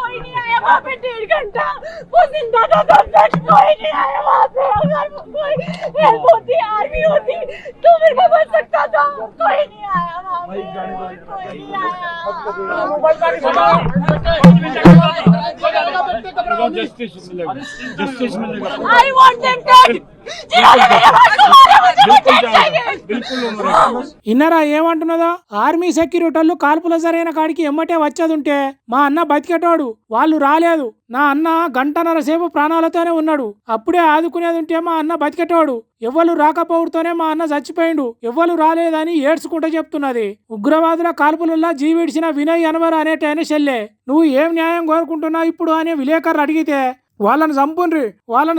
कोई नहीं आया वहाँ पे 1.5 घंटा, वो जिंदा था तब तक कोई नहीं आया वहाँ पे। अगर कोई हेल्प होती, आर्मी होती तो मेरे को बच सकता था। कोई नहीं आया वहाँ पे, कोई नहीं आया। I want them dead. ఇన్నరా ఏమంటున్నదో? ఆర్మీ సెక్యూరిటీలు కాల్పుల సరైన కాడికి ఎమ్మటే వచ్చేదుంటే మా అన్న బతికేటోడు, వాళ్ళు రాలేదు. నా అన్న గంటన్నర సేపు ప్రాణాలతోనే ఉన్నాడు. అప్పుడే ఆదుకునేది ఉంటే మా అన్న బతికేటోడు. ఎవ్వరు రాకపోవడంతోనే మా అన్న చచ్చిపోయిండు. ఎవ్వరు రాలేదని ఏడ్చుకుంటూ చెప్తున్నది. ఉగ్రవాదుల కాల్పులల్లా జీవిడిచిన వినయ్ అన్వర్ అనేటైన చెల్లె. నువ్వు ఏం న్యాయం కోరుకుంటున్నావు ఇప్పుడు అనే విలేకరులు అడిగితే వాళ్ళని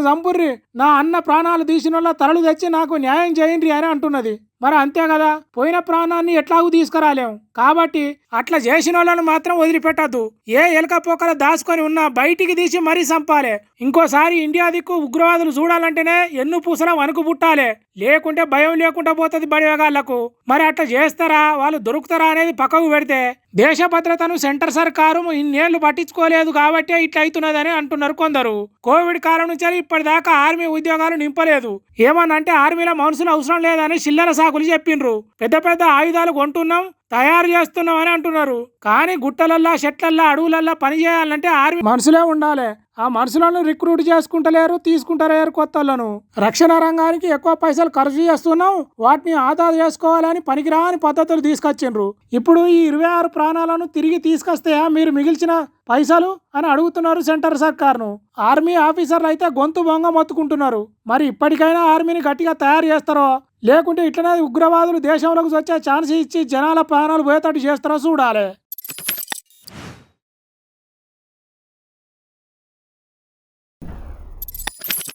చంపుర్రి, నా అన్న ప్రాణాలు తీసిన తలలు తెచ్చి నాకు న్యాయం చేయండి అని అంటున్నది. మరి అంతే కదా, పోయిన ప్రాణాన్ని ఎట్లాగూ తీసుకురాలేము. కాబట్టి అట్లా చేసిన వాళ్ళను మాత్రం వదిలిపెట్టద్దు. ఏ ఎలకపోకల దాచుకొని ఉన్నా బయటికి తీసి మరీ చంపాలి. ఇంకోసారి ఇండియా దిక్కు ఉగ్రవాదులు చూడాలంటేనే ఎన్ను పూసల వణుకు పుట్టాలి, లేకుంటే భయం లేకుండా పోతుంది బడివేగాళ్లకు. మరి అట్లా చేస్తారా, వాళ్ళు దొరుకుతారా అనేది పక్కకు పెడితే దేశ భద్రతను సెంటర్ సర్కారు ఇన్నేళ్లు పట్టించుకోలేదు కాబట్టే ఇట్లా అవుతున్నదని అంటున్నారు కొందరు. కోవిడ్ కాలం నుంచి ఇప్పటిదాకా ఆర్మీ ఉద్యోగాలు నింపలేదు. ఏమనంటే ఆర్మీలో మనుషులు అవసరం లేదని చిల్లర సాకులు చెప్పిండ్రు. పెద్ద పెద్ద ఆయుధాలు కొంటున్నాం, తయారు చేస్తున్నాం అని అంటున్నారు. కానీ గుట్టలల్లా, చెట్లల్లా, అడవులల్లా పని చేయాలంటే ఆర్మీ మనుషులే ఉండాలి. ఆ మనుషులను రిక్రూట్ చేసుకుంటలేరు, తీసుకుంటలేరు కొత్తలను. రక్షణ రంగానికి ఎక్కువ పైసలు ఖర్చు చేస్తున్నాం, వాటిని ఆదా చేసుకోవాలని పనికిరాని పద్ధతులు తీసుకొచ్చిండ్రు. ఇప్పుడు ఈ 26 ప్రాణాలను తిరిగి తీసుకొస్తే మీరు మిగిల్చిన పైసలు అని అడుగుతున్నారు సెంటర్ సర్కార్ను. ఆర్మీ ఆఫీసర్లు అయితే గొంతు బొంగ మొత్తుకుంటున్నారు. మరి ఇప్పటికైనా ఆర్మీని గట్టిగా తయారు చేస్తారో, లేకుంటే ఇట్లనే ఉగ్రవాదులు దేశంలోకి వచ్చే ఛాన్స్ ఇచ్చి జనాల ప్రాణాలు పోయేటట్టు చేస్తారో చూడాలి.